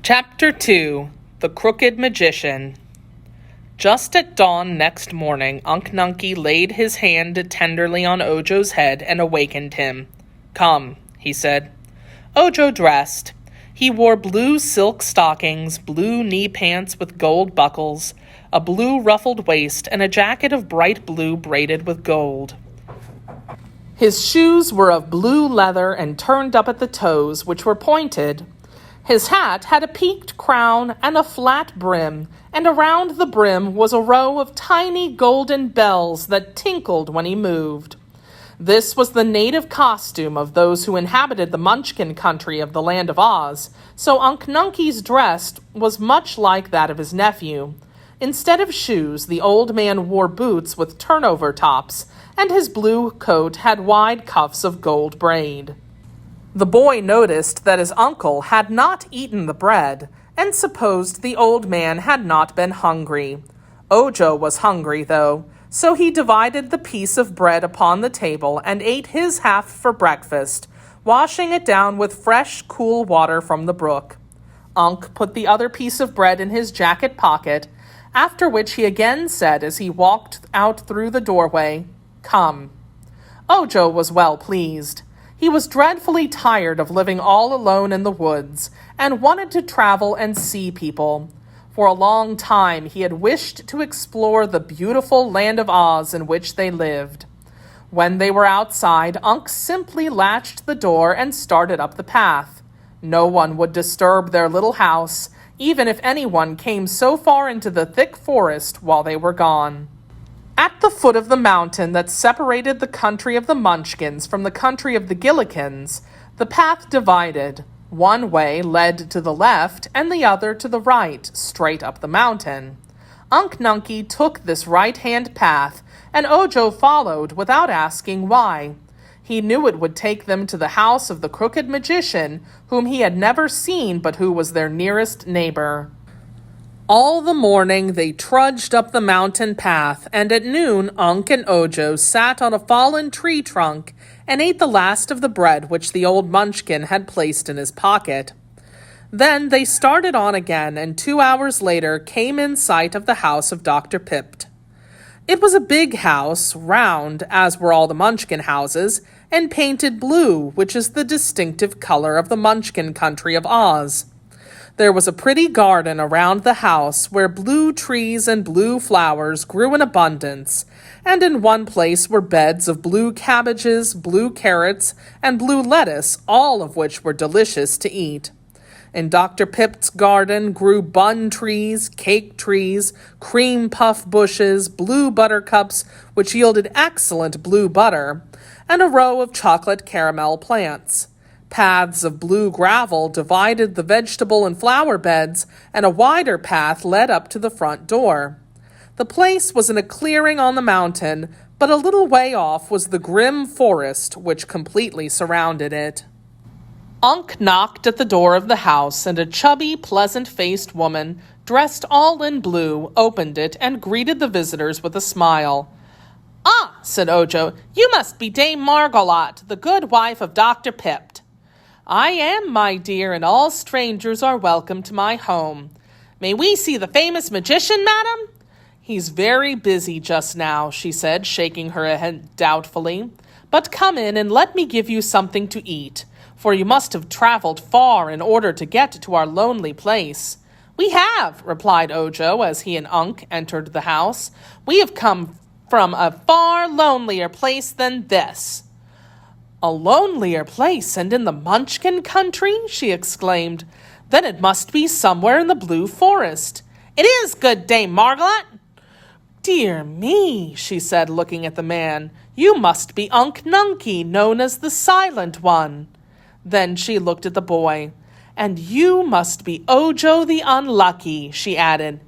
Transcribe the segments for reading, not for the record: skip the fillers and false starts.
Chapter 2 The Crooked Magician. Just at dawn next morning, Unc Nunkie laid his hand tenderly on Ojo's head and awakened him. "Come," he said. Ojo dressed. He wore blue silk stockings, blue knee pants with gold buckles, a blue ruffled waist, and a jacket of bright blue braided with gold. His shoes were of blue leather and turned up at the toes, which were pointed. His hat had a peaked crown and a flat brim, and around the brim was a row of tiny golden bells that tinkled when he moved. This was the native costume of those who inhabited the Munchkin country of the land of Oz, so Unc Nunkie's dress was much like that of his nephew. Instead of shoes, the old man wore boots with turnover tops, and his blue coat had wide cuffs of gold braid. The boy noticed that his uncle had not eaten the bread, and supposed the old man had not been hungry. Ojo was hungry, though, so he divided the piece of bread upon the table and ate his half for breakfast, washing it down with fresh, cool water from the brook. Unc put the other piece of bread in his jacket pocket, after which he again said as he walked out through the doorway, "Come." Ojo was well pleased. He was dreadfully tired of living all alone in the woods and wanted to travel and see people. For a long time he had wished to explore the beautiful land of Oz in which they lived. When they were outside, Unc simply latched the door and started up the path. No one would disturb their little house, even if anyone came so far into the thick forest while they were gone. At the foot of the mountain that separated the country of the Munchkins from the country of the Gillikins, the path divided. One way led to the left and the other to the right, straight up the mountain. Unc Nunkie took this right-hand path, and Ojo followed without asking why. He knew it would take them to the house of the Crooked Magician, whom he had never seen but who was their nearest neighbor. All the morning they trudged up the mountain path, and at noon Unc and Ojo sat on a fallen tree trunk and ate the last of the bread which the old Munchkin had placed in his pocket. Then they started on again, and 2 hours later came in sight of the house of Dr. Pipt. It was a big house, round, as were all the Munchkin houses, and painted blue, which is the distinctive color of the Munchkin country of Oz. There was a pretty garden around the house where blue trees and blue flowers grew in abundance, and in one place were beds of blue cabbages, blue carrots, and blue lettuce, all of which were delicious to eat. In Dr. Pipt's garden grew bun trees, cake trees, cream puff bushes, blue buttercups, which yielded excellent blue butter, and a row of chocolate caramel plants. Paths of blue gravel divided the vegetable and flower beds, and a wider path led up to the front door. The place was in a clearing on the mountain, but a little way off was the grim forest which completely surrounded it. Unc knocked at the door of the house, and a chubby, pleasant-faced woman, dressed all in blue, opened it and greeted the visitors with a smile. "Ah," said Ojo, "you must be Dame Margolotte, the good wife of Dr. Pipt." "I am, my dear, and all strangers are welcome to my home. May we see the famous magician, madam?" "He's very busy just now," she said, shaking her head doubtfully. "But come in and let me give you something to eat, for you must have traveled far in order to get to our lonely place." "We have," replied Ojo as he and Unc entered the house. "We have come from a far lonelier place than this." "A lonelier place, and in the Munchkin country?" she exclaimed. "Then it must be somewhere in the Blue Forest." "It is, good Dame Margolotte." "Dear me," she said, looking at the man. "You must be Unc Nunkie, known as the Silent One." Then she looked at the boy. "And you must be Ojo the Unlucky," she added.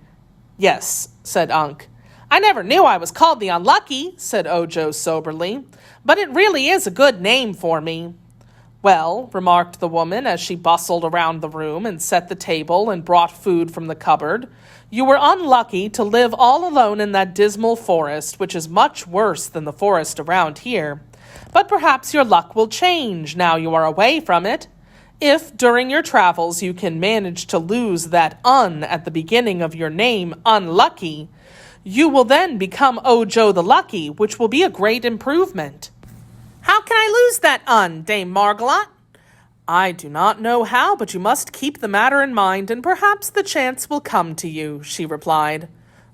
"Yes," said Unc. "I never knew I was called the Unlucky," said Ojo soberly. "But it really is a good name for me." "Well," remarked the woman as she bustled around the room and set the table and brought food from the cupboard, "you were unlucky to live all alone in that dismal forest, which is much worse than the forest around here. But perhaps your luck will change now you are away from it. If during your travels you can manage to lose that un at the beginning of your name, Unlucky, you will then become Ojo the Lucky, which will be a great improvement. How can I lose that un, Dame Margolot? I do not know how, but you must keep the matter in mind, and perhaps the chance will come to you, she replied.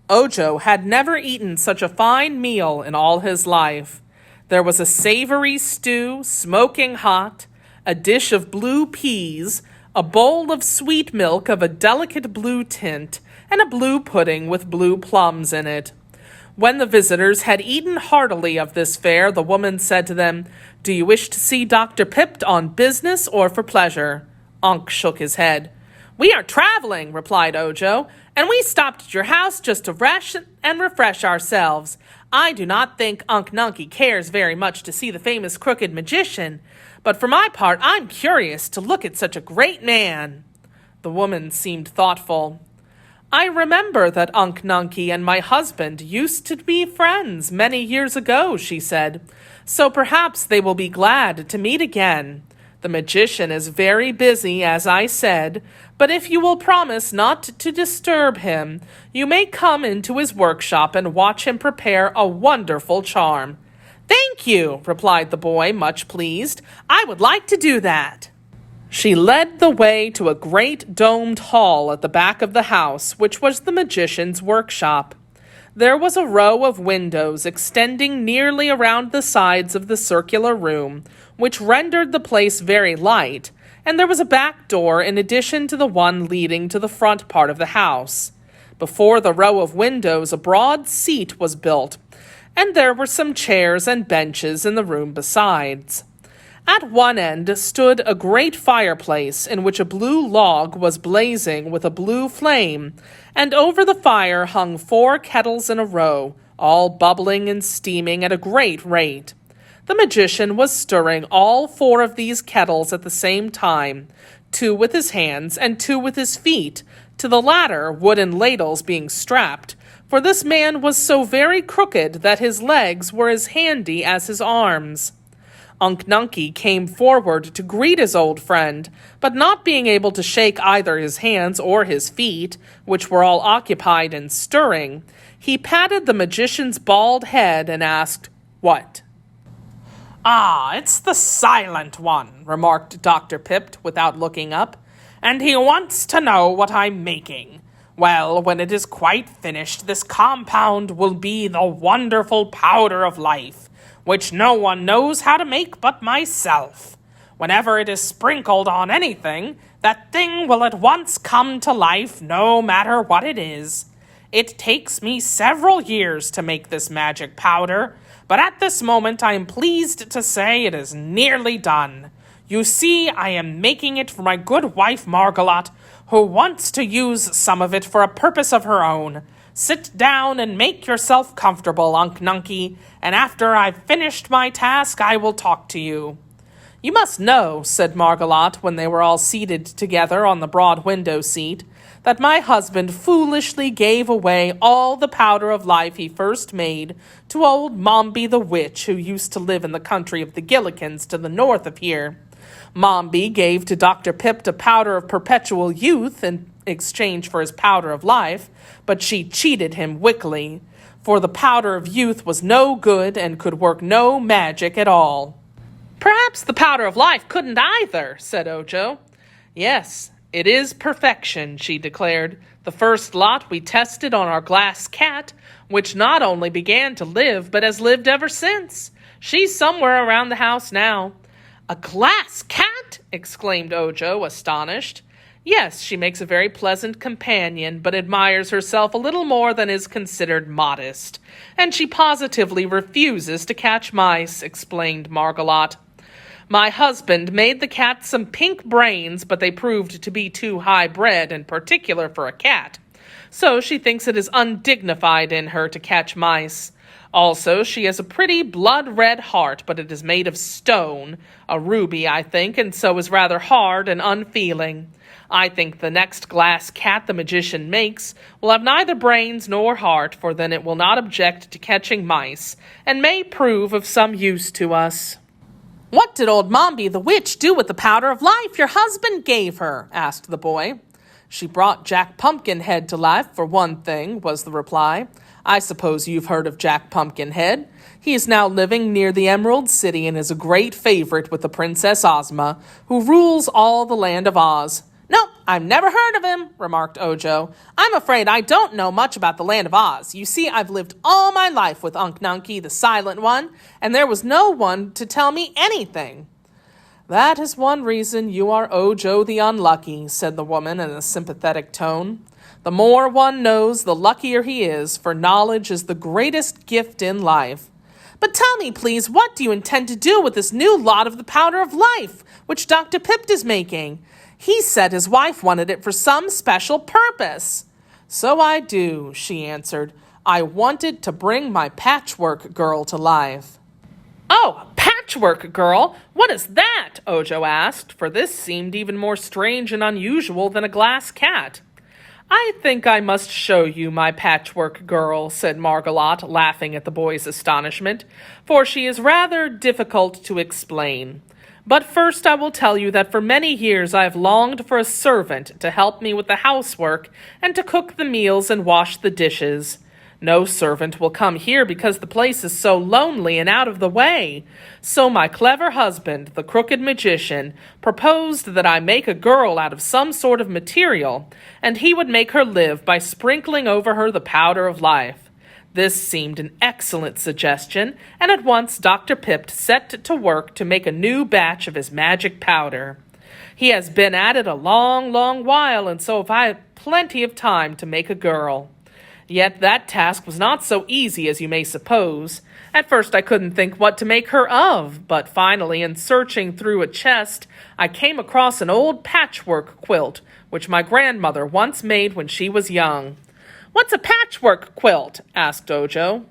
Ojo had never eaten such a fine meal in all his life. There was a savory stew, smoking hot, a dish of blue peas, a bowl of sweet milk of a delicate blue tint, and a blue pudding with blue plums in it. When the visitors had eaten heartily of this fare, the woman said to them, "Do you wish to see Dr. Pipt on business or for pleasure?" Unc shook his head. "We are traveling," replied Ojo, "and we stopped at your house just to rest and refresh ourselves. I do not think Unc Nunkie cares very much to see the famous crooked magician, but for my part I'm curious to look at such a great man." The woman seemed thoughtful. "I remember that Unc Nunkie and my husband used to be friends many years ago," she said, "so perhaps they will be glad to meet again. The magician is very busy, as I said, but if you will promise not to disturb him, you may come into his workshop and watch him prepare a wonderful charm." "Thank you," replied the boy, much pleased. "I would like to do that." She led the way to a great domed hall at the back of the house, which was the magician's workshop. There was a row of windows extending nearly around the sides of the circular room, which rendered the place very light, and there was a back door in addition to the one leading to the front part of the house. Before the row of windows, a broad seat was built, and there were some chairs and benches in the room besides. At one end stood a great fireplace in which a blue log was blazing with a blue flame, and over the fire hung 4 kettles in a row, all bubbling and steaming at a great rate. The magician was stirring all 4 of these kettles at the same time, 2 with his hands and 2 with his feet, to the latter wooden ladles being strapped, for this man was so very crooked that his legs were as handy as his arms. Unc Nunkie came forward to greet his old friend, but not being able to shake either his hands or his feet, which were all occupied in stirring, he patted the magician's bald head and asked, "What?" "Ah, it's the Silent One," remarked Dr. Pipt without looking up, "and he wants to know what I'm making. Well, when it is quite finished, this compound will be the wonderful powder of life, which no one knows how to make but myself. Whenever it is sprinkled on anything, that thing will at once come to life, no matter what it is. It takes me several years to make this magic powder, but at this moment I am pleased to say it is nearly done. You see, I am making it for my good wife Margolot, who wants to use some of it for a purpose of her own. Sit down and make yourself comfortable, Unc Nunkie, and after I've finished my task, I will talk to you." "You must know," said Margolot, when they were all seated together on the broad window seat, "that my husband foolishly gave away all the powder of life he first made to old Mombi the witch, who used to live in the country of the Gillikins to the north of here. Mombi gave to Dr. Pipt a powder of perpetual youth in exchange for his powder of life, but she cheated him wickedly, for the powder of youth was no good and could work no magic at all." "Perhaps the powder of life couldn't either," said Ojo. "Yes, it is perfection," she declared. "The first lot we tested on our glass cat, which not only began to live, but has lived ever since. She's somewhere around the house now." "A glass cat!" exclaimed Ojo, astonished. "Yes, she makes a very pleasant companion, but admires herself a little more than is considered modest, and she positively refuses to catch mice," explained Margolot. "My husband made the cat some pink brains, but they proved to be too high-bred and particular for a cat, so she thinks it is undignified in her to catch mice. Also, she has a pretty blood-red heart, but it is made of stone, a ruby, I think, and so is rather hard and unfeeling. I think the next glass cat the magician makes will have neither brains nor heart, for then it will not object to catching mice, and may prove of some use to us." What did old Mombi the witch do with the powder of life your husband gave her? Asked the boy. She brought Jack Pumpkinhead to life, for one thing, was the reply. I suppose you've heard of Jack Pumpkinhead. He is now living near the Emerald City and is a great favorite with the Princess Ozma, who rules all the land of Oz. No, I've never heard of him, remarked Ojo. I'm afraid I don't know much about the land of Oz. You see, I've lived all my life with Unc Nunkie, the Silent One, and there was no one to tell me anything. That is one reason you are Ojo the Unlucky, said the woman in a sympathetic tone. The more one knows, the luckier he is, for knowledge is the greatest gift in life. But tell me, please, what do you intend to do with this new lot of the powder of life, which Dr. Pipt is making? He said his wife wanted it for some special purpose. So I do, she answered. I wanted to bring my Patchwork Girl to life. Oh, Patchwork Girl? What is that? Ojo asked, for this seemed even more strange and unusual than a glass cat. I think I must show you my Patchwork Girl, said Margolot, laughing at the boy's astonishment, for she is rather difficult to explain. But first I will tell you that for many years I have longed for a servant to help me with the housework and to cook the meals and wash the dishes. No servant will come here because the place is so lonely and out of the way. So my clever husband, the crooked magician, proposed that I make a girl out of some sort of material, and he would make her live by sprinkling over her the powder of life. This seemed an excellent suggestion, and at once Dr. Pipt set to work to make a new batch of his magic powder. He has been at it a long, long while, and so have I had plenty of time to make a girl. Yet that task was not so easy as you may suppose. At first I couldn't think what to make her of, but finally, in searching through a chest, I came across an old patchwork quilt, which my grandmother once made when she was young. What's a patchwork quilt? Asked Ojo.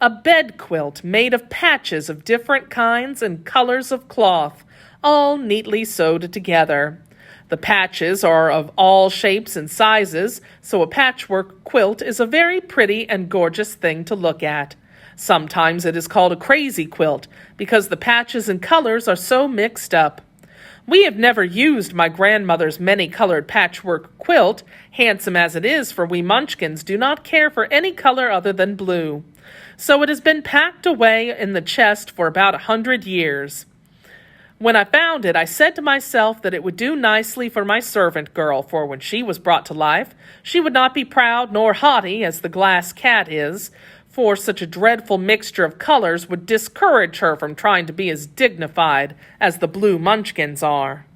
A bed quilt made of patches of different kinds and colors of cloth, all neatly sewed together. The patches are of all shapes and sizes, so a patchwork quilt is a very pretty and gorgeous thing to look at. Sometimes it is called a crazy quilt, because the patches and colors are so mixed up. We have never used my grandmother's many-colored patchwork quilt, handsome as it is, for we Munchkins do not care for any color other than blue. So it has been packed away in the chest for about 100 years. When I found it, I said to myself that it would do nicely for my servant girl, for when she was brought to life, she would not be proud nor haughty as the glass cat is, for such a dreadful mixture of colors would discourage her from trying to be as dignified as the blue Munchkins are.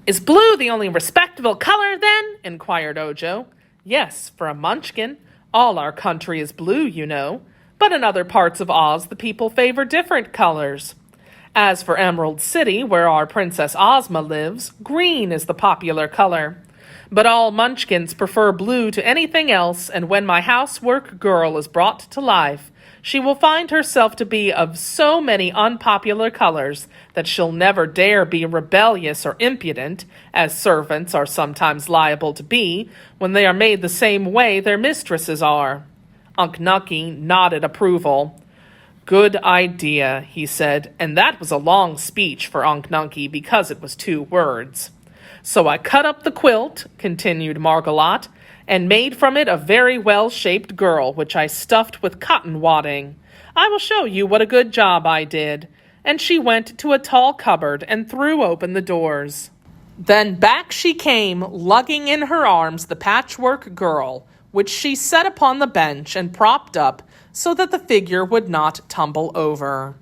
Is blue the only respectable color, then? Inquired Ojo. Yes, for a Munchkin. All our country is blue, you know. But in other parts of Oz, the people favor different colors. As for Emerald City, where our Princess Ozma lives, green is the popular color. But all Munchkins prefer blue to anything else, and when my housework girl is brought to life, she will find herself to be of so many unpopular colors that she'll never dare be rebellious or impudent, as servants are sometimes liable to be, when they are made the same way their mistresses are. Unc Nunkie nodded approval. Good idea, he said, and that was a long speech for Unc Nunkie because it was 2 words. So I cut up the quilt, continued Margolot, and made from it a very well-shaped girl, which I stuffed with cotton wadding. I will show you what a good job I did. And she went to a tall cupboard and threw open the doors. Then back she came, lugging in her arms the Patchwork Girl, which she set upon the bench and propped up so that the figure would not tumble over.